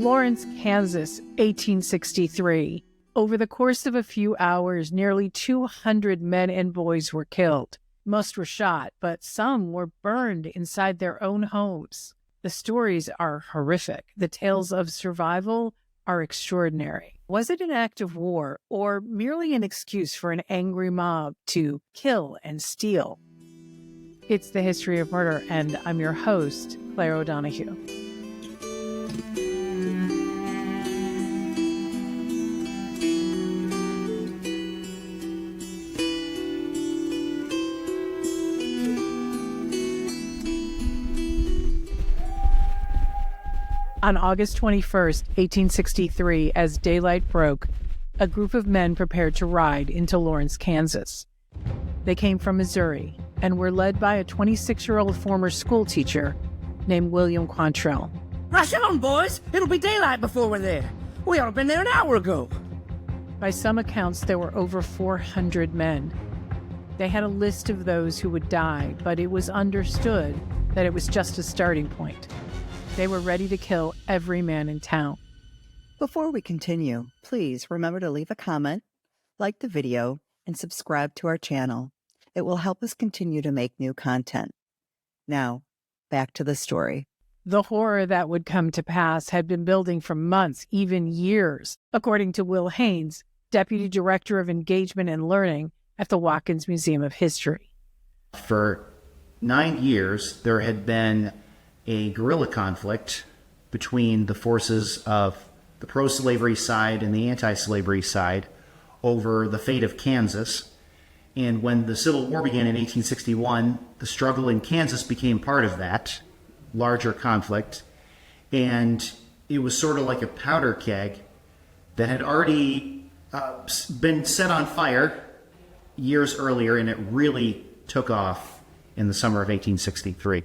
Lawrence, Kansas, 1863. Over the course of a few hours, nearly 200 men and boys were killed. Most were shot, but some were burned inside their own homes. The stories are horrific. The tales of survival are extraordinary. Was it an act of war or merely an excuse for an angry mob to kill and steal? It's the History of Murder, and I'm your host, Clare O'Donoghue. On August 21st, 1863, as daylight broke, a group of men prepared to ride into Lawrence, Kansas. They came from Missouri and were led by a 26-year-old former schoolteacher named William Quantrill. Rush on, boys! It'll be daylight before we're there. We ought to have been there an hour ago. By some accounts, there were over 400 men. They had a list of those who would die, but it was understood that it was just a starting point. They were ready to kill every man in town. Before we continue, please remember to leave a comment, like the video, and subscribe to our channel. It will help us continue to make new content. Now, back to the story. The horror that would come to pass had been building for months, even years, according to Will Haynes, Deputy Director of Engagement and Learning at the Watkins Museum of History. For 9 years, there had been a guerrilla conflict between the forces of the pro-slavery side and the anti-slavery side over the fate of Kansas. And when the Civil War began in 1861, the struggle in Kansas became part of that larger conflict. And it was sort of like a powder keg that had already been set on fire years earlier, and it really took off in the summer of 1863.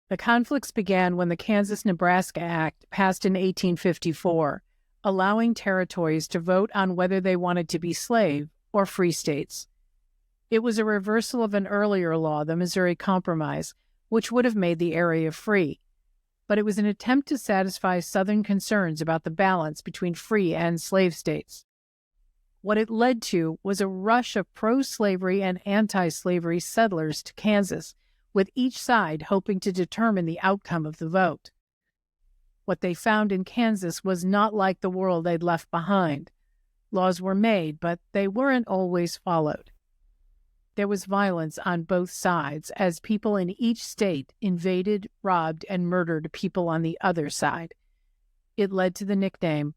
The conflicts began when the Kansas-Nebraska Act passed in 1854, allowing territories to vote on whether they wanted to be slave or free states. It was a reversal of an earlier law, the Missouri Compromise, which would have made the area free. But it was an attempt to satisfy Southern concerns about the balance between free and slave states. What it led to was a rush of pro-slavery and anti-slavery settlers to Kansas, with each side hoping to determine the outcome of the vote. What they found in Kansas was not like the world they'd left behind. Laws were made, but they weren't always followed. There was violence on both sides as people in each state invaded, robbed, and murdered people on the other side. It led to the nickname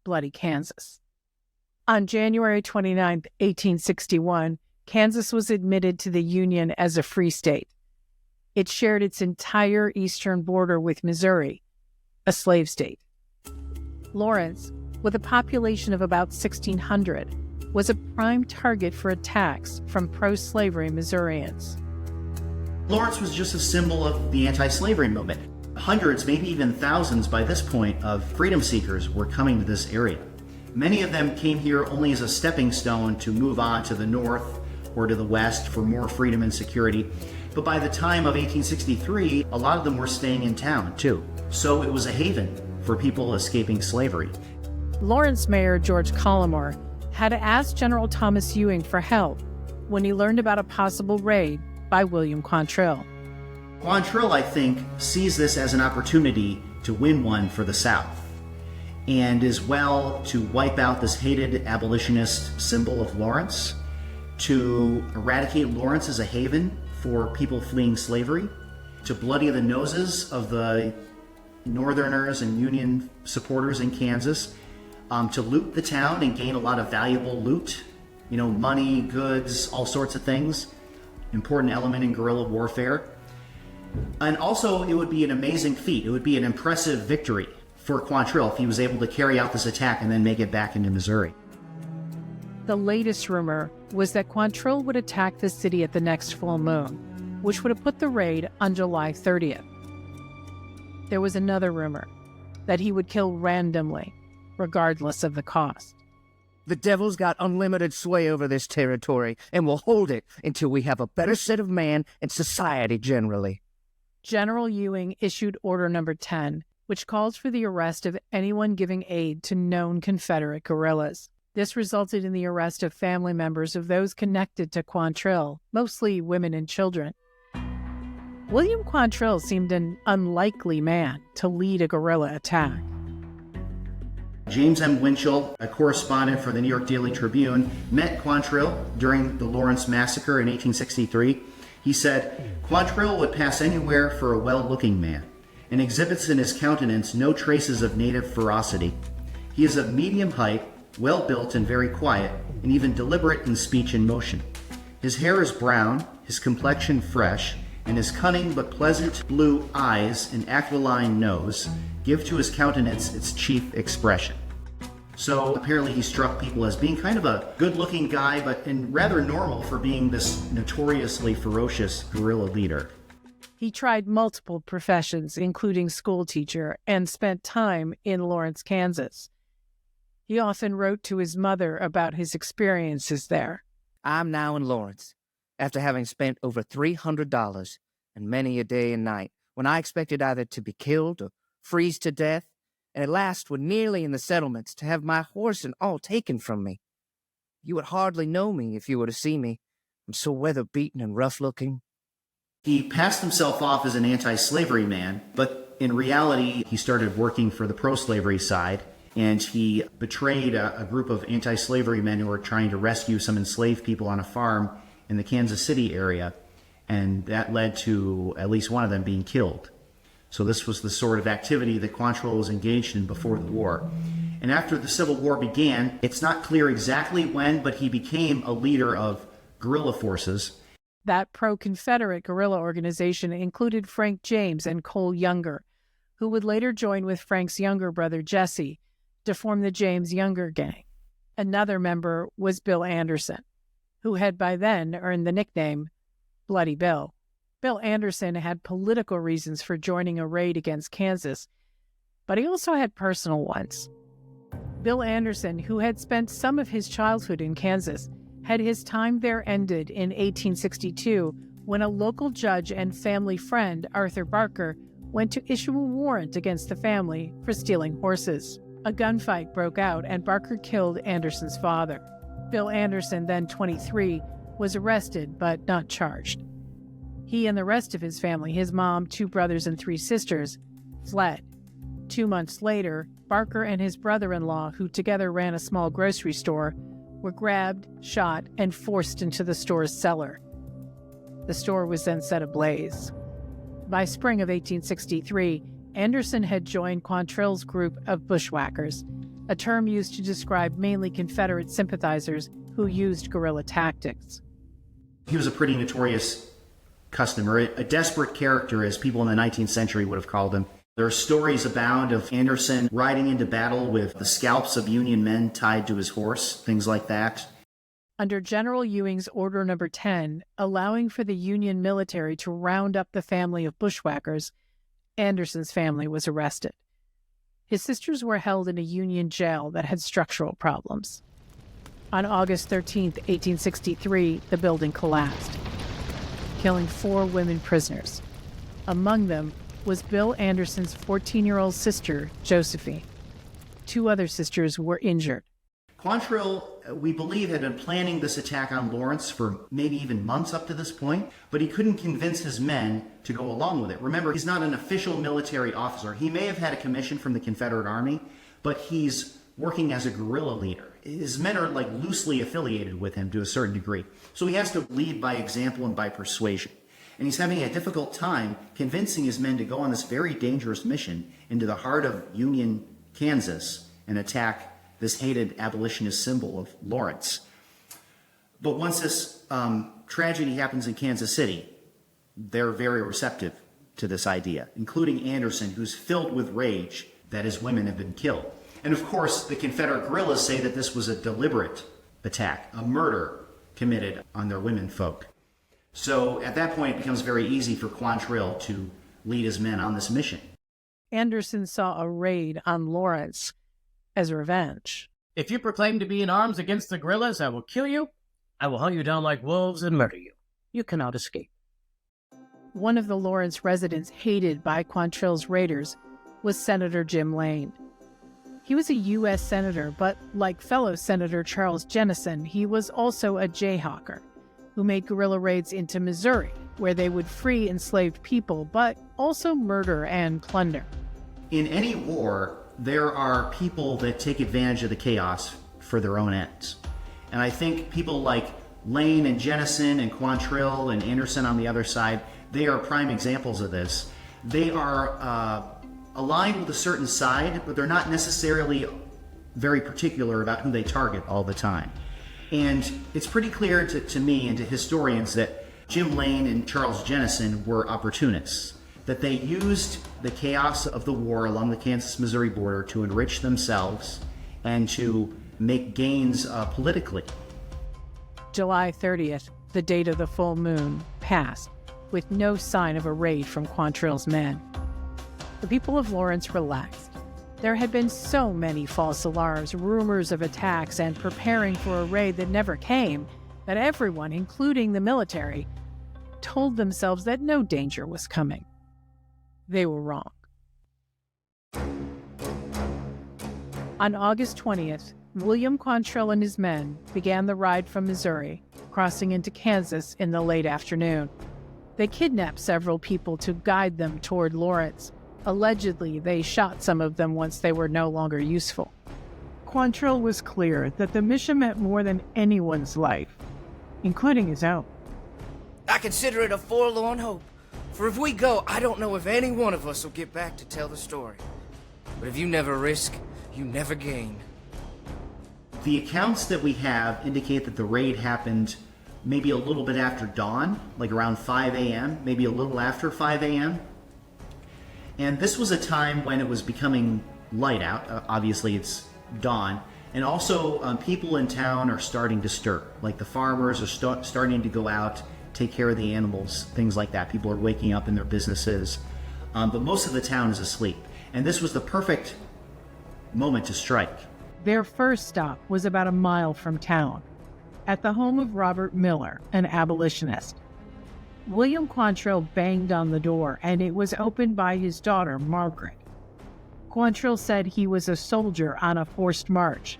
Bloody Kansas. On January 29, 1861, Kansas was admitted to the Union as a free state. It shared its entire eastern border with Missouri, a slave state. Lawrence, with a population of about 1,600, was a prime target for attacks from pro-slavery Missourians. Lawrence was just a symbol of the anti-slavery movement. Hundreds, maybe even thousands by this point, of freedom seekers were coming to this area. Many of them came here only as a stepping stone to move on to the north or to the west for more freedom and security. But by the time of 1863, a lot of them were staying in town, too. So it was a haven for people escaping slavery. Lawrence Mayor George Collimore had asked General Thomas Ewing for help when he learned about a possible raid by William Quantrill. Quantrill, I think, sees this as an opportunity to win one for the South, and as well to wipe out this hated abolitionist symbol of Lawrence, to eradicate Lawrence as a haven for people fleeing slavery, to bloody the noses of the Northerners and Union supporters in Kansas, to loot the town and gain a lot of valuable loot, money, goods, all sorts of things, important element in guerrilla warfare. And also, it would be an amazing feat. It would be an impressive victory for Quantrill if he was able to carry out this attack and then make it back into Missouri. The latest rumor was that Quantrill would attack the city at the next full moon, which would have put the raid on July 30th. There was another rumor that he would kill randomly, regardless of the cost. The devil's got unlimited sway over this territory, and will hold it until we have a better set of man and society generally. General Ewing issued Order Number 10, which calls for the arrest of anyone giving aid to known Confederate guerrillas. This resulted in the arrest of family members of those connected to Quantrill, mostly women and children. William Quantrill seemed an unlikely man to lead a guerrilla attack. James M. Winchell, a correspondent for the New York Daily Tribune, met Quantrill during the Lawrence Massacre in 1863. He said, "Quantrill would pass anywhere for a well-looking man, and exhibits in his countenance no traces of native ferocity. He is of medium height, well-built and very quiet, and even deliberate in speech and motion. His hair is brown, his complexion fresh, and his cunning but pleasant blue eyes and aquiline nose give to his countenance its chief expression." So apparently he struck people as being kind of a good-looking guy, and rather normal for being this notoriously ferocious guerrilla leader. He tried multiple professions, including schoolteacher, and spent time in Lawrence, Kansas. He often wrote to his mother about his experiences there. I'm now in Lawrence, after having spent over $300 and many a day and night, when I expected either to be killed or freeze to death, and at last were nearly in the settlements to have my horse and all taken from me. You would hardly know me if you were to see me. I'm so weather-beaten and rough-looking. He passed himself off as an anti-slavery man, but in reality, he started working for the pro-slavery side, and he betrayed a group of anti-slavery men who were trying to rescue some enslaved people on a farm in the Kansas City area, and that led to at least one of them being killed. So this was the sort of activity that Quantrill was engaged in before the war. And after the Civil War began, it's not clear exactly when, but he became a leader of guerrilla forces. That pro-Confederate guerrilla organization included Frank James and Cole Younger, who would later join with Frank's younger brother Jesse to form the James Younger Gang. Another member was Bill Anderson, who had by then earned the nickname Bloody Bill. Bill Anderson had political reasons for joining a raid against Kansas, but he also had personal ones. Bill Anderson, who had spent some of his childhood in Kansas, had his time there ended in 1862 when a local judge and family friend, Arthur Barker, went to issue a warrant against the family for stealing horses. A gunfight broke out and Barker killed Anderson's father. Bill Anderson, then 23, was arrested but not charged. He and the rest of his family, his mom, 2 brothers, and 3 sisters, fled. 2 months later, Barker and his brother-in-law, who together ran a small grocery store, were grabbed, shot, and forced into the store's cellar. The store was then set ablaze. By spring of 1863, Anderson had joined Quantrill's group of bushwhackers, a term used to describe mainly Confederate sympathizers who used guerrilla tactics. He was a pretty notorious customer, a desperate character, as people in the 19th century would have called him. There are stories abound of Anderson riding into battle with the scalps of Union men tied to his horse, things like that. Under General Ewing's Order No. 10, allowing for the Union military to round up the family of bushwhackers, Anderson's family was arrested. His sisters were held in a Union jail that had structural problems. On August 13, 1863, the building collapsed, killing 4 women prisoners. Among them was Bill Anderson's 14-year-old sister, Josephine. 2 other sisters were injured. Quantrill, we believe, had been planning this attack on Lawrence for maybe even months up to this point, but he couldn't convince his men to go along with it. Remember, he's not an official military officer. He may have had a commission from the Confederate Army, but he's working as a guerrilla leader. His men are like loosely affiliated with him to a certain degree. So he has to lead by example and by persuasion. And he's having a difficult time convincing his men to go on this very dangerous mission into the heart of Union, Kansas, and attack this hated abolitionist symbol of Lawrence. But once this tragedy happens in Kansas City, they're very receptive to this idea, including Anderson, who's filled with rage that his women have been killed. And of course, the Confederate guerrillas say that this was a deliberate attack, a murder committed on their women folk. So at that point, it becomes very easy for Quantrill to lead his men on this mission. Anderson saw a raid on Lawrence as revenge. If you proclaim to be in arms against the guerrillas, I will kill you. I will hunt you down like wolves and murder you. You cannot escape. One of the Lawrence residents hated by Quantrill's raiders was Senator Jim Lane. He was a U.S. Senator, but like fellow Senator Charles Jennison, he was also a Jayhawker who made guerrilla raids into Missouri, where they would free enslaved people, but also murder and plunder. In any war, there are people that take advantage of the chaos for their own ends. And I think people like Lane and Jennison and Quantrill and Anderson on the other side, they are prime examples of this. They are aligned with a certain side, but they're not necessarily very particular about who they target all the time. And it's pretty clear to me and to historians that Jim Lane and Charles Jennison were opportunists, that they used the chaos of the war along the Kansas-Missouri border to enrich themselves and to make gains politically. July 30th, the date of the full moon, passed, with no sign of a raid from Quantrill's men. The people of Lawrence relaxed. There had been so many false alarms, rumors of attacks, and preparing for a raid that never came, that everyone, including the military, told themselves that no danger was coming. They were wrong. On August 20th, William Quantrill and his men began the ride from Missouri, crossing into Kansas in the late afternoon. They kidnapped several people to guide them toward Lawrence. Allegedly, they shot some of them once they were no longer useful. Quantrill was clear that the mission meant more than anyone's life, including his own. I consider it a forlorn hope, for if we go, I don't know if any one of us will get back to tell the story. But if you never risk, you never gain. The accounts that we have indicate that the raid happened maybe a little bit after dawn, like around 5 a.m., maybe a little after 5 a.m. And this was a time when it was becoming light out. Obviously, it's dawn. And also, people in town are starting to stir. Like the farmers are starting to go out, take care of the animals, things like that. People are waking up in their businesses. But most of the town is asleep. And this was the perfect moment to strike. Their first stop was about a mile from town, at the home of Robert Miller, an abolitionist. William Quantrill banged on the door, and it was opened by his daughter, Margaret. Quantrill said he was a soldier on a forced march,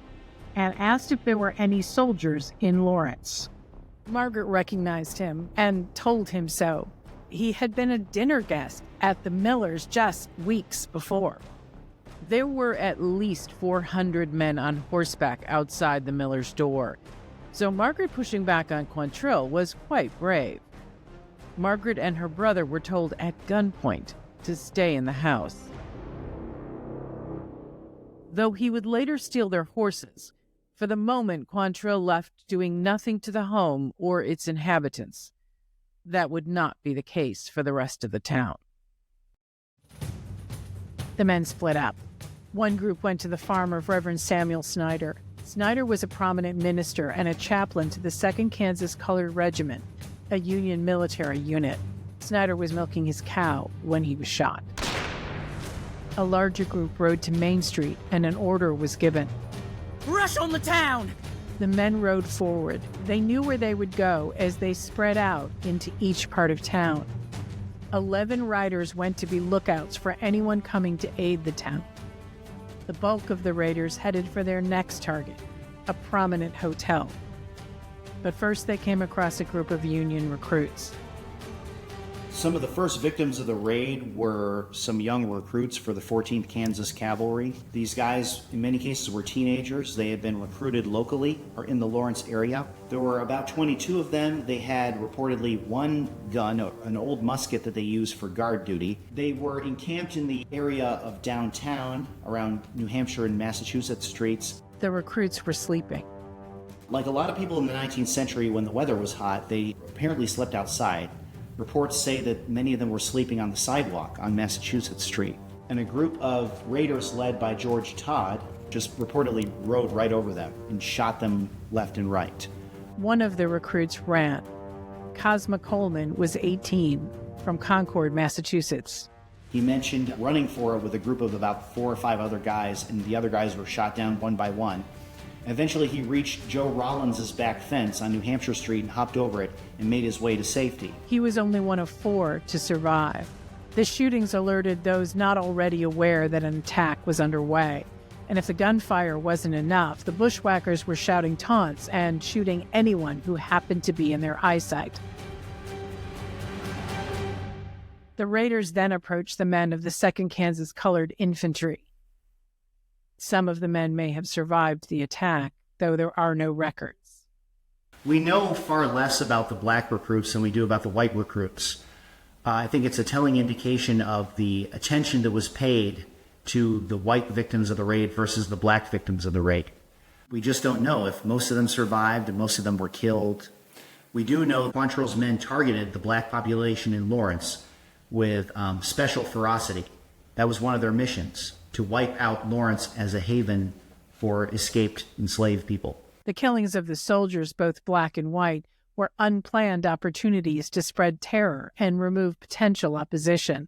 and asked if there were any soldiers in Lawrence. Margaret recognized him and told him so. He had been a dinner guest at the Millers just weeks before. There were at least 400 men on horseback outside the Millers' door, so Margaret pushing back on Quantrill was quite brave. Margaret and her brother were told at gunpoint to stay in the house. Though he would later steal their horses, for the moment Quantrill left doing nothing to the home or its inhabitants. That would not be the case for the rest of the town. The men split up. One group went to the farm of Reverend Samuel Snyder. Snyder was a prominent minister and a chaplain to the 2nd Kansas Colored Regiment, a Union military unit. Snyder was milking his cow when he was shot. A larger group rode to Main Street, and an order was given. Rush on the town! The men rode forward. They knew where they would go as they spread out into each part of town. 11 riders went to be lookouts for anyone coming to aid the town. The bulk of the raiders headed for their next target, a prominent hotel. But first they came across a group of Union recruits. Some of the first victims of the raid were some young recruits for the 14th Kansas Cavalry. These guys, in many cases, were teenagers. They had been recruited locally or in the Lawrence area. There were about 22 of them. They had reportedly one gun, an old musket that they used for guard duty. They were encamped in the area of downtown around New Hampshire and Massachusetts streets. The recruits were sleeping. Like a lot of people in the 19th century, when the weather was hot, they apparently slept outside. Reports say that many of them were sleeping on the sidewalk on Massachusetts Street. And a group of raiders led by George Todd just reportedly rode right over them and shot them left and right. One of the recruits ran. Cosmo Coleman was 18, from Concord, Massachusetts. He mentioned running for it with a group of about 4 or 5 other guys, and the other guys were shot down one by one. Eventually, he reached Joe Rollins' back fence on New Hampshire Street and hopped over it and made his way to safety. He was only one of 4 to survive. The shootings alerted those not already aware that an attack was underway, and if the gunfire wasn't enough, the bushwhackers were shouting taunts and shooting anyone who happened to be in their eyesight. The raiders then approached the men of the 2nd Kansas Colored Infantry. Some of the men may have survived the attack, though there are no records. We know far less about the black recruits than we do about the white recruits. I think it's a telling indication of the attention that was paid to the white victims of the raid versus the black victims of the raid. We just don't know if most of them survived and most of them were killed. We do know Quantrill's men targeted the black population in Lawrence with special ferocity. That was one of their missions, to wipe out Lawrence as a haven for escaped enslaved people. The killings of the soldiers, both black and white, were unplanned opportunities to spread terror and remove potential opposition.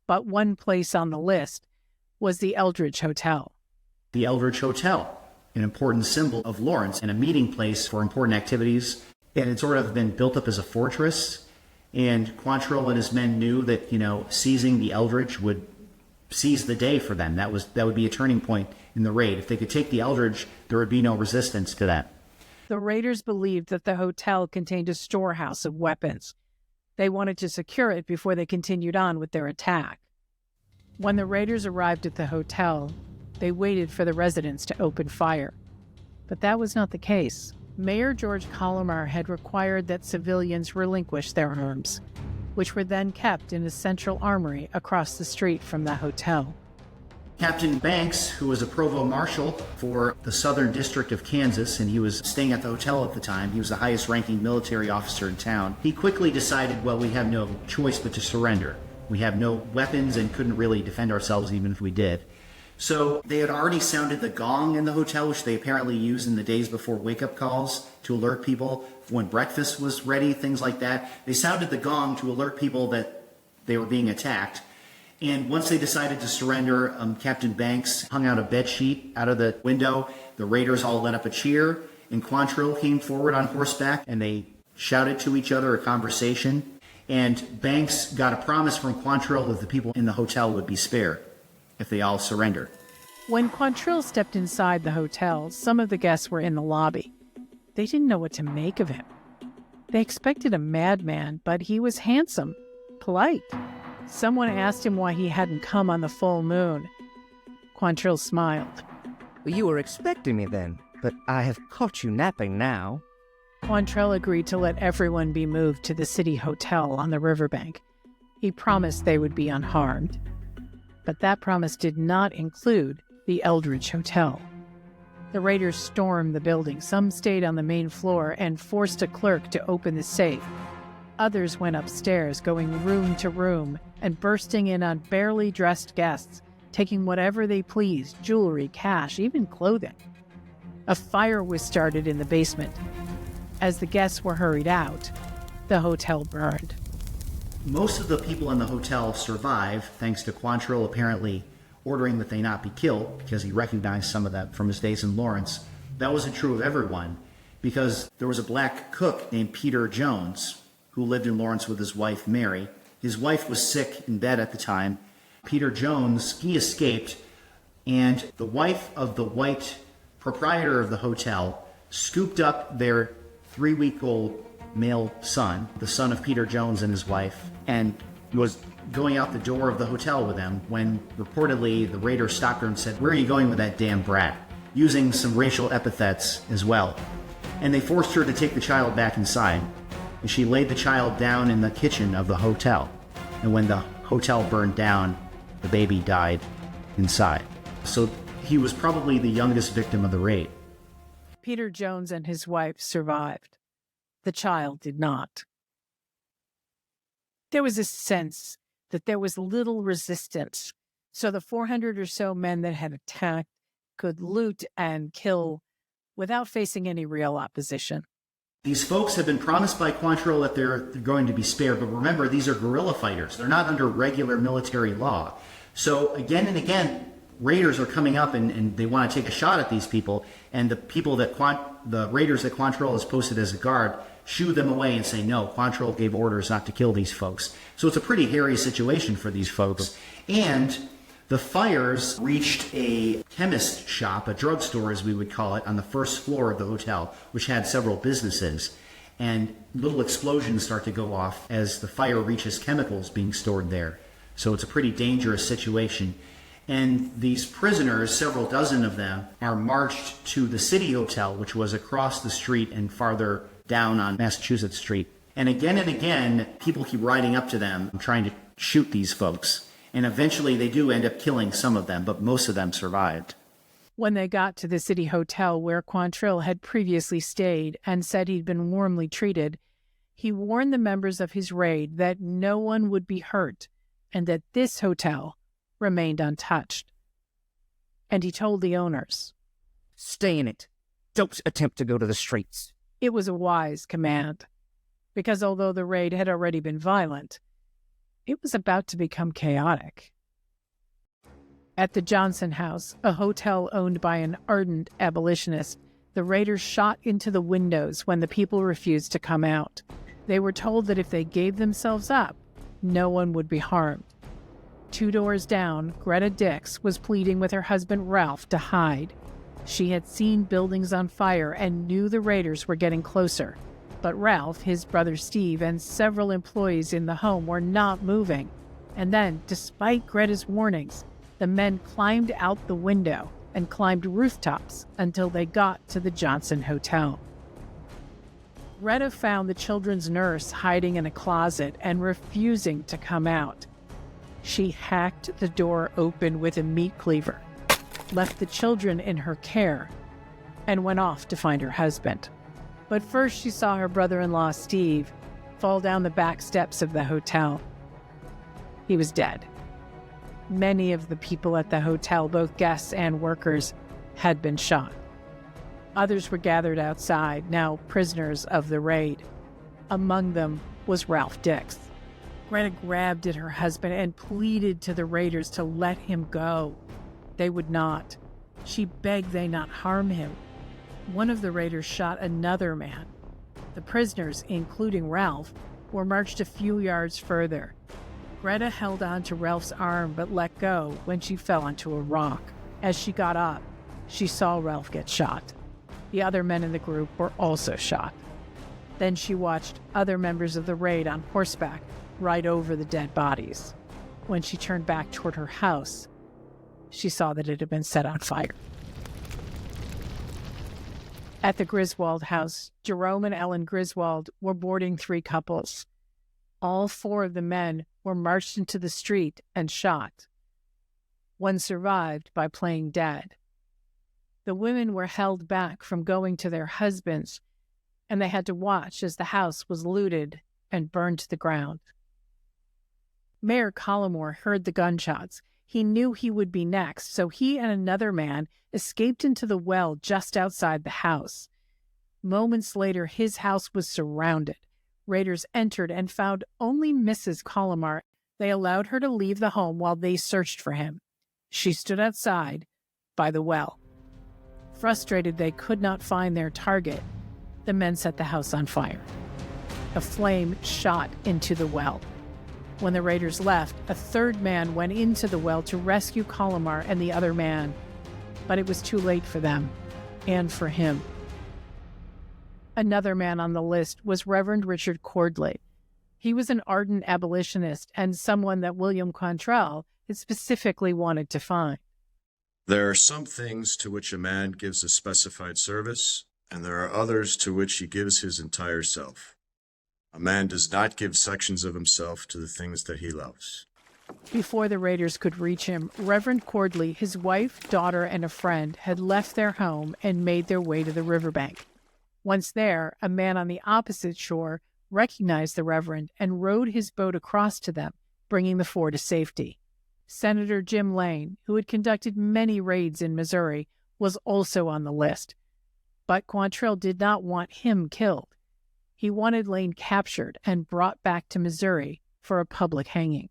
But one place on the list was the Eldridge Hotel. The Eldridge Hotel, an important symbol of Lawrence and a meeting place for important activities. And it's sort of been built up as a fortress. And Quantrill and his men knew that, seizing the Eldridge would seize the day for them. That would be a turning point in the raid. If they could take the Eldridge, there would be no resistance to that. The raiders believed that the hotel contained a storehouse of weapons. They wanted to secure it before they continued on with their attack. When the raiders arrived at the hotel, they waited for the residents to open fire. But that was not the case. Mayor George Colomar had required that civilians relinquish their arms, which were then kept in a central armory across the street from the hotel. Captain Banks, who was a provost marshal for the Southern District of Kansas, and he was staying at the hotel at the time, he was the highest ranking military officer in town, he quickly decided, well, we have no choice but to surrender. We have no weapons and couldn't really defend ourselves even if we did. So they had already sounded the gong in the hotel, which they apparently used in the days before wake-up calls to alert people when breakfast was ready, things like that. They sounded the gong to alert people that they were being attacked. And once they decided to surrender, Captain Banks hung out a bed sheet out of the window. The raiders all let up a cheer, and Quantrill came forward on horseback, and they shouted to each other a conversation. And Banks got a promise from Quantrill that the people in the hotel would be spared if they all surrendered. When Quantrill stepped inside the hotel, some of the guests were in the lobby. They didn't know what to make of him. They expected a madman, but he was handsome, polite. Someone asked him why he hadn't come on the full moon. Quantrill smiled. Well, you were expecting me then, but I have caught you napping now. Quantrill agreed to let everyone be moved to the city hotel on the riverbank. He promised they would be unharmed. But that promise did not include the Eldridge Hotel. The raiders stormed the building. Some stayed on the main floor and forced a clerk to open the safe. Others went upstairs, going room to room, and bursting in on barely dressed guests, taking whatever they pleased, jewelry, cash, even clothing. A fire was started in the basement. As the guests were hurried out, the hotel burned. Most of the people in the hotel survived, thanks to Quantrill apparently ordering that they not be killed, because he recognized some of that from his days in Lawrence. That wasn't true of everyone, because there was a black cook named Peter Jones, who lived in Lawrence with his wife, Mary. His wife was sick in bed at the time. Peter Jones, he escaped, and the wife of the white proprietor of the hotel scooped up their 3-week-old male son, the son of Peter Jones and his wife, and was going out the door of the hotel with them when reportedly the raider stopped her and said, "Where are you going with that damn brat?" using some racial epithets as well. And they forced her to take the child back inside. And she laid the child down in the kitchen of the hotel. And when the hotel burned down, the baby died inside. So he was probably the youngest victim of the raid. Peter Jones and his wife survived. The child did not. There was a sense that there was little resistance, so the 400 or so men that had attacked could loot and kill without facing any real opposition. These folks have been promised by Quantrill that they're going to be spared, but remember, these are guerrilla fighters. They're not under regular military law. So again and again, raiders are coming up and they want to take a shot at these people, and the people that the raiders that Quantrill has posted as a guard shoo them away and say, no, Quantrill gave orders not to kill these folks. So it's a pretty hairy situation for these folks. And the fires reached a chemist shop, a drugstore as we would call it, on the first floor of the hotel, which had several businesses. And little explosions start to go off as the fire reaches chemicals being stored there. So it's a pretty dangerous situation. And these prisoners, several dozen of them, are marched to the City Hotel, which was across the street and farther down on Massachusetts Street. And again, people keep riding up to them trying to shoot these folks. And eventually they do end up killing some of them, but most of them survived. When they got to the City Hotel where Quantrill had previously stayed and said he'd been warmly treated, he warned the members of his raid that no one would be hurt and that this hotel remained untouched. And he told the owners, Stay in it. Don't attempt to go to the streets. It was a wise command, because although the raid had already been violent, it was about to become chaotic. At the Johnson House, a hotel owned by an ardent abolitionist, the raiders shot into the windows when the people refused to come out. They were told that if they gave themselves up, no one would be harmed. 2 doors down, Greta Dix was pleading with her husband Ralph to hide. She had seen buildings on fire and knew the raiders were getting closer. But Ralph, his brother Steve, and several employees in the home were not moving. And then, despite Greta's warnings, the men climbed out the window and climbed rooftops until they got to the Johnson Hotel. Greta found the children's nurse hiding in a closet and refusing to come out. She hacked the door open with a meat cleaver, left the children in her care, and went off to find her husband. But first she saw her brother-in-law, Steve, fall down the back steps of the hotel. He was dead. Many of the people at the hotel, both guests and workers, had been shot. Others were gathered outside, now prisoners of the raid. Among them was Ralph Dix. Greta grabbed at her husband and pleaded to the raiders to let him go. They would not. She begged they not harm him. One of the raiders shot another man. The prisoners, including Ralph, were marched a few yards further. Greta held on to Ralph's arm but let go when she fell onto a rock. As she got up, she saw Ralph get shot. The other men in the group were also shot. Then she watched other members of the raid on horseback ride over the dead bodies. When she turned back toward her house, she saw that it had been set on fire. At the Griswold house, Jerome and Ellen Griswold were boarding 3 couples. All 4 of the men were marched into the street and shot. One survived by playing dead. The women were held back from going to their husbands, and they had to watch as the house was looted and burned to the ground. Mayor Collmore heard the gunshots. He knew he would be next, so he and another man escaped into the well just outside the house. Moments later, his house was surrounded. Raiders entered and found only Mrs. Collmore. They allowed her to leave the home while they searched for him. She stood outside by the well. Frustrated they could not find their target, the men set the house on fire. A flame shot into the well. When the raiders left, a 3rd man went into the well to rescue Collmore and the other man, but it was too late for them and for him. Another man on the list was Reverend Richard Cordley. He was an ardent abolitionist and someone that William Quantrill had specifically wanted to find. There are some things to which a man gives a specified service, and there are others to which he gives his entire self. A man does not give sections of himself to the things that he loves. Before the raiders could reach him, Reverend Cordley, his wife, daughter, and a friend had left their home and made their way to the riverbank. Once there, a man on the opposite shore recognized the Reverend and rowed his boat across to them, bringing the 4 to safety. Senator Jim Lane, who had conducted many raids in Missouri, was also on the list. But Quantrill did not want him killed. He wanted Lane captured and brought back to Missouri for a public hanging.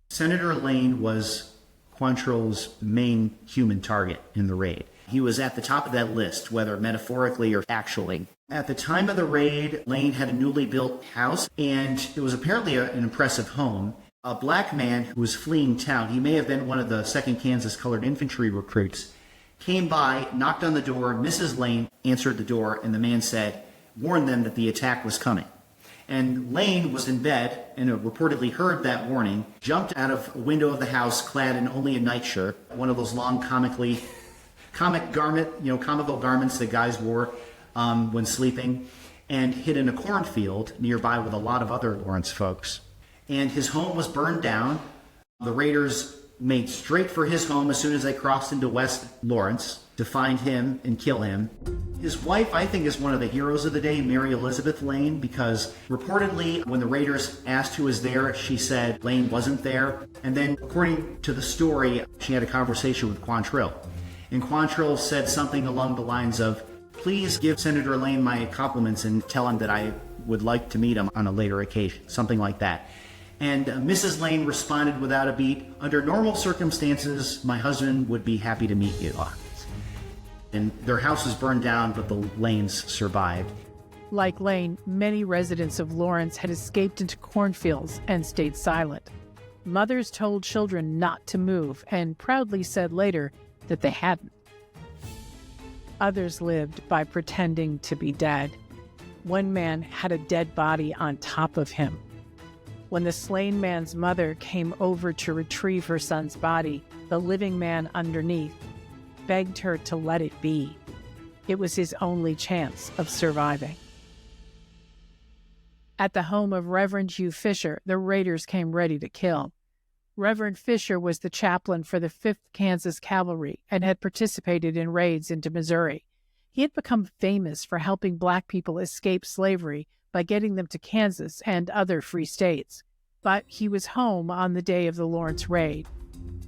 Senator Lane was Quantrill's main human target in the raid. He was at the top of that list, whether metaphorically or actually. At the time of the raid, Lane had a newly built house, and it was apparently an impressive home. A black man who was fleeing town, he may have been one of the 2nd Kansas Colored Infantry recruits, came by, knocked on the door. Mrs. Lane answered the door, and the man said, warned them that the attack was coming. And Lane was in bed and reportedly heard that warning, jumped out of a window of the house clad in only a nightshirt, one of those long comical garments that guys wore when sleeping, and hid in a cornfield nearby with a lot of other Lawrence folks. And his home was burned down. The raiders made straight for his home as soon as they crossed into West Lawrence to find him and kill him. His wife, I think, is one of the heroes of the day, Mary Elizabeth Lane, because reportedly when the raiders asked who was there, she said Lane wasn't there. And then, according to the story, she had a conversation with Quantrill. And Quantrill said something along the lines of, please give Senator Lane my compliments and tell him that I would like to meet him on a later occasion, something like that. And Mrs. Lane responded without a beat, under normal circumstances, my husband would be happy to meet you. And their house was burned down, but the Lanes survived. Like Lane, many residents of Lawrence had escaped into cornfields and stayed silent. Mothers told children not to move and proudly said later that they hadn't. Others lived by pretending to be dead. One man had a dead body on top of him. When the slain man's mother came over to retrieve her son's body, the living man underneath begged her to let it be. It was his only chance of surviving. At the home of Reverend Hugh Fisher, the raiders came ready to kill. Reverend Fisher was the chaplain for the 5th Kansas Cavalry and had participated in raids into Missouri. He had become famous for helping Black people escape slavery by getting them to Kansas and other free states. But he was home on the day of the Lawrence raid.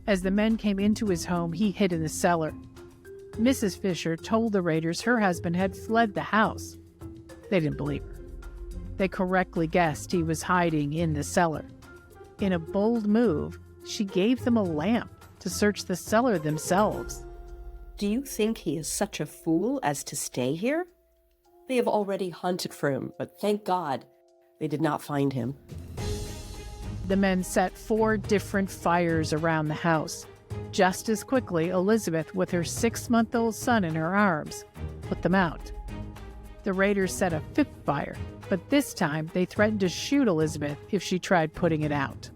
As the men came into his home, he hid in the cellar. Mrs. Fisher told the raiders her husband had fled the house. They didn't believe her. They correctly guessed he was hiding in the cellar. In a bold move, she gave them a lamp to search the cellar themselves. Do you think he is such a fool as to stay here? They have already hunted for him, but thank God they did not find him. The men set 4 different fires around the house. Just as quickly, Elizabeth, with her 6-month-old son in her arms, put them out. The raiders set a 5th fire, but this time they threatened to shoot Elizabeth if she tried putting it out.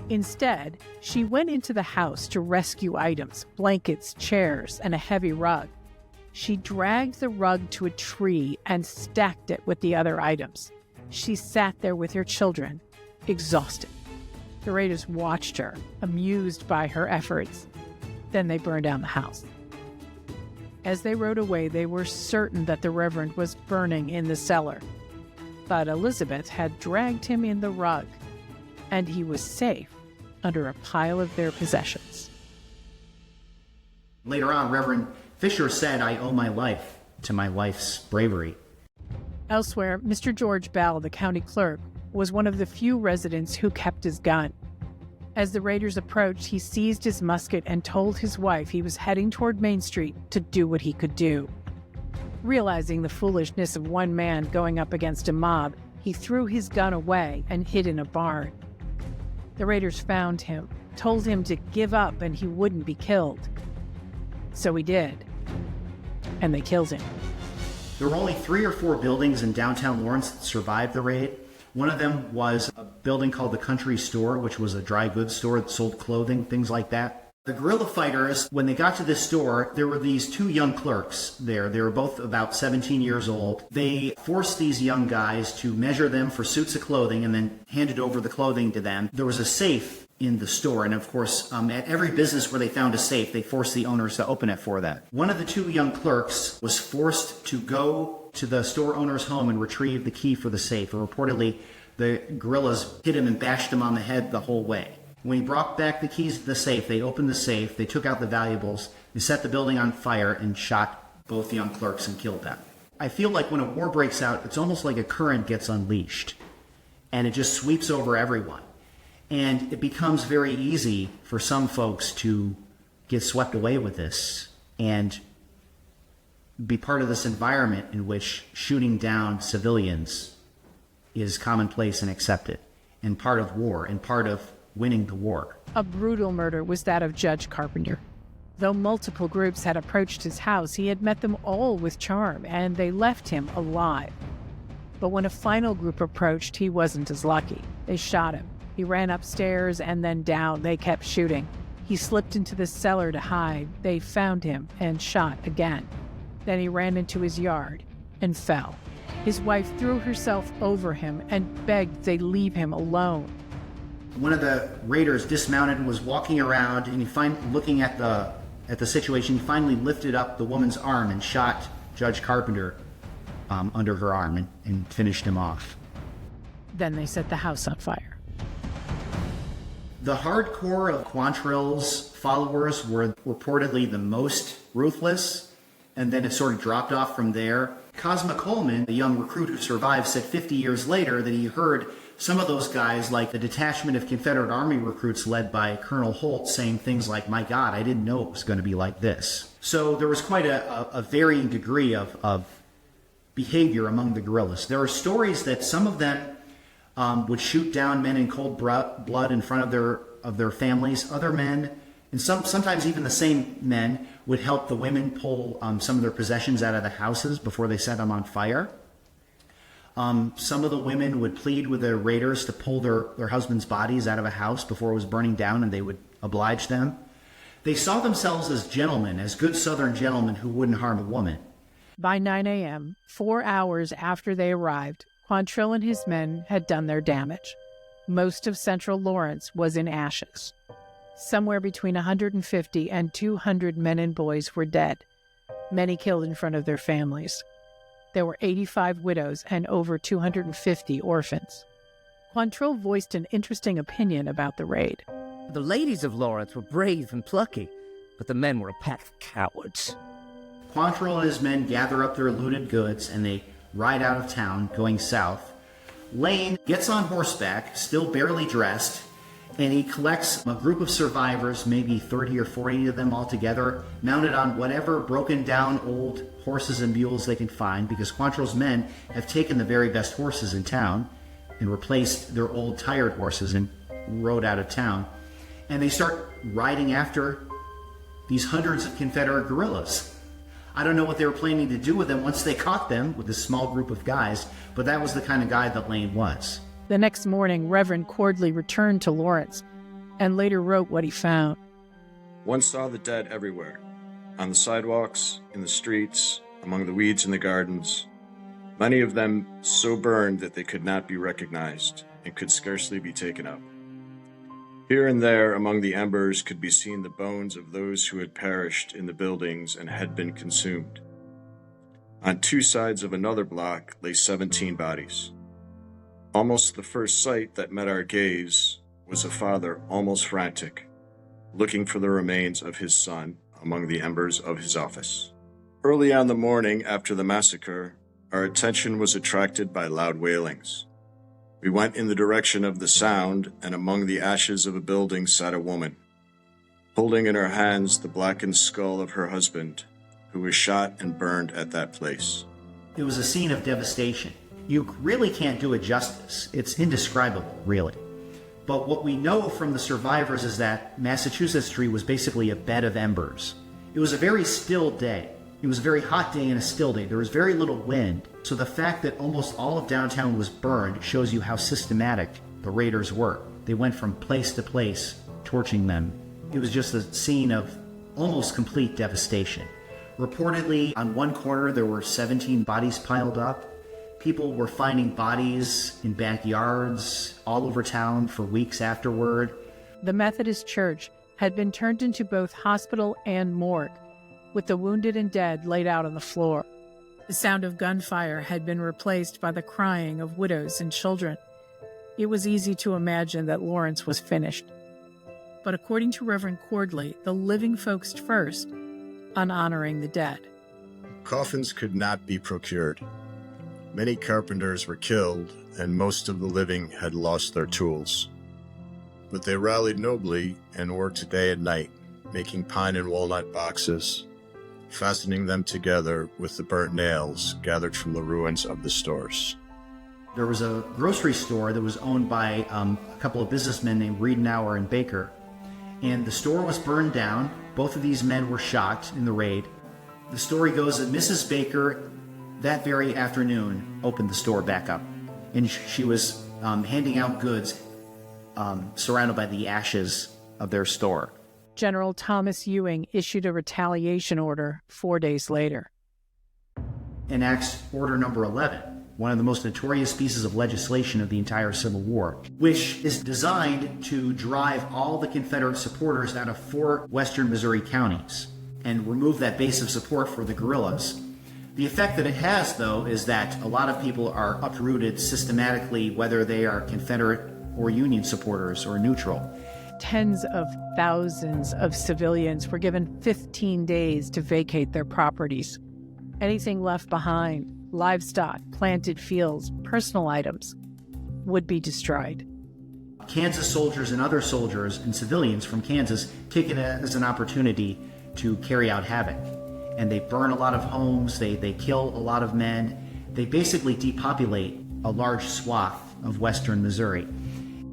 Instead, she went into the house to rescue items, blankets, chairs, and a heavy rug. She dragged the rug to a tree and stacked it with the other items. She sat there with her children, exhausted. The raiders watched her, amused by her efforts. Then they burned down the house. As they rode away, they were certain that the Reverend was burning in the cellar. But Elizabeth had dragged him in the rug, and he was safe under a pile of their possessions. Later on, Reverend Fisher said, I owe my life to my wife's bravery. Elsewhere, Mr. George Bell, the county clerk, was one of the few residents who kept his gun. As the raiders approached, he seized his musket and told his wife he was heading toward Main Street to do what he could do. Realizing the foolishness of one man going up against a mob, he threw his gun away and hid in a barn. The raiders found him, told him to give up and he wouldn't be killed. So he did. And they killed him. There were only 3 or 4 buildings in downtown Lawrence that survived the raid. One of them was a building called the Country Store, which was a dry goods store that sold clothing, things like that. The guerrilla fighters, when they got to this store, there were these 2 young clerks there. They were both about 17 years old. They forced these young guys to measure them for suits of clothing and then handed over the clothing to them. There was a safe in the store, and of course, at every business where they found a safe, they forced the owners to open it for them. One of the 2 young clerks was forced to go to the store owner's home and retrieve the key for the safe. And reportedly, the guerrillas hit him and bashed him on the head the whole way. When he brought back the keys to the safe, they opened the safe, they took out the valuables, they set the building on fire and shot both young clerks and killed them. I feel like when a war breaks out, it's almost like a current gets unleashed and it just sweeps over everyone. And it becomes very easy for some folks to get swept away with this and be part of this environment in which shooting down civilians is commonplace and accepted, and part of war, and part of winning the war. A brutal murder was that of Judge Carpenter. Though multiple groups had approached his house, he had met them all with charm, and they left him alive. But when a final group approached, he wasn't as lucky. They shot him. He ran upstairs and then down. They kept shooting. He slipped into the cellar to hide. They found him and shot again. Then he ran into his yard and fell. His wife threw herself over him and begged they leave him alone. One of the raiders dismounted and was walking around, and looking at the situation, he finally lifted up the woman's arm and shot Judge Carpenter under her arm and finished him off. Then they set the house on fire. The hardcore of Quantrill's followers were reportedly the most ruthless, and then it sort of dropped off from there. Cosmo Coleman, the young recruit who survived, said 50 years later that he heard some of those guys, like the detachment of Confederate Army recruits led by Colonel Holt, saying things like, "My God, I didn't know it was going to be like this." So there was quite a varying degree of behavior among the guerrillas. There are stories that some of them would shoot down men in cold blood in front of their families. Other men, and sometimes even the same men, would help the women pull some of their possessions out of the houses before they set them on fire. Some of the women would plead with the raiders to pull their husbands' bodies out of a house before it was burning down, and they would oblige them. They saw themselves as gentlemen, as good Southern gentlemen who wouldn't harm a woman. By 9 a.m., 4 hours after they arrived, Quantrill and his men had done their damage. Most of central Lawrence was in ashes. Somewhere between 150 and 200 men and boys were dead, many killed in front of their families. There were 85 widows and over 250 orphans. Quantrill voiced an interesting opinion about the raid. The ladies of Lawrence were brave and plucky, but the men were a pack of cowards. Quantrill and his men gather up their looted goods and they ride out of town, going south. Lane gets on horseback, still barely dressed, and he collects a group of survivors, maybe 30 or 40 of them altogether, mounted on whatever broken down old horses and mules they can find, because Quantrill's men have taken the very best horses in town and replaced their old tired horses and rode out of town. And they start riding after these hundreds of Confederate guerrillas. I don't know what they were planning to do with them once they caught them with this small group of guys, but that was the kind of guy that Lane was. The next morning, Reverend Cordley returned to Lawrence and later wrote what he found. One saw the dead everywhere, on the sidewalks, in the streets, among the weeds in the gardens, many of them so burned that they could not be recognized and could scarcely be taken up. Here and there among the embers could be seen the bones of those who had perished in the buildings and had been consumed. On two sides of another block lay 17 bodies. Almost the first sight that met our gaze was a father almost frantic, looking for the remains of his son among the embers of his office. Early on the morning after the massacre, our attention was attracted by loud wailings. We went in the direction of the sound, and among the ashes of a building sat a woman, holding in her hands the blackened skull of her husband, who was shot and burned at that place. It was a scene of devastation. You really can't do it justice. It's indescribable, really. But what we know from the survivors is that Massachusetts Street was basically a bed of embers. It was a very still day. It was a very hot day and a still day. There was very little wind. So the fact that almost all of downtown was burned shows you how systematic the raiders were. They went from place to place, torching them. It was just a scene of almost complete devastation. Reportedly, on one corner, there were 17 bodies piled up. People were finding bodies in backyards all over town for weeks afterward. The Methodist Church had been turned into both hospital and morgue, with the wounded and dead laid out on the floor. The sound of gunfire had been replaced by the crying of widows and children. It was easy to imagine that Lawrence was finished. But according to Reverend Cordley, the living focused first on honoring the dead. Coffins could not be procured. Many carpenters were killed, and most of the living had lost their tools. But they rallied nobly and worked day and night, making pine and walnut boxes, fastening them together with the burnt nails gathered from the ruins of the stores. There was a grocery store that was owned by a couple of businessmen named Riedenauer and Baker, and the store was burned down. Both of these men were shot in the raid. The story goes that Mrs. Baker, that very afternoon, opened the store back up, and she was handing out goods surrounded by the ashes of their store. General Thomas Ewing issued a retaliation order 4 days later. Enacts Order Number 11, one of the most notorious pieces of legislation of the entire Civil War, which is designed to drive all the Confederate supporters out of 4 western Missouri counties and remove that base of support for the guerrillas. The effect that it has, though, is that a lot of people are uprooted systematically, whether they are Confederate or Union supporters or neutral. Tens of thousands of civilians were given 15 days to vacate their properties. Anything left behind, livestock, planted fields, personal items, would be destroyed. Kansas soldiers and other soldiers and civilians from Kansas take it as an opportunity to carry out havoc. And they burn a lot of homes, they kill a lot of men. They basically depopulate a large swath of western Missouri.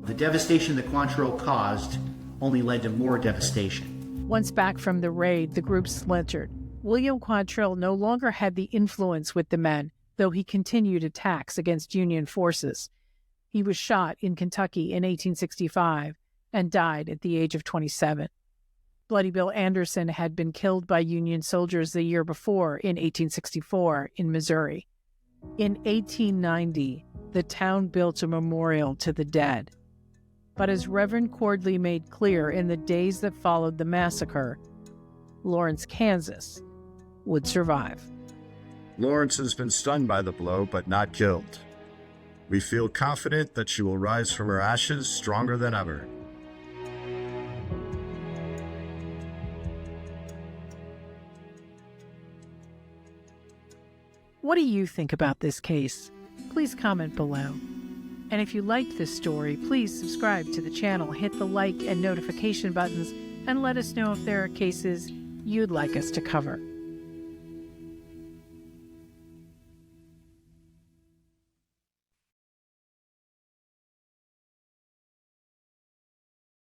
The devastation that Quantrill caused only led to more devastation. Once back from the raid, the group splintered. William Quantrill no longer had the influence with the men, though he continued attacks against Union forces. He was shot in Kentucky in 1865 and died at the age of 27. Bloody Bill Anderson had been killed by Union soldiers the year before in 1864 in Missouri. In 1890, the town built a memorial to the dead. But as Reverend Cordley made clear in the days that followed the massacre, Lawrence, Kansas would survive. Lawrence has been stunned by the blow, but not killed. We feel confident that she will rise from her ashes stronger than ever. What do you think about this case? Please comment below. And if you liked this story, please subscribe to the channel, hit the like and notification buttons, and let us know if there are cases you'd like us to cover.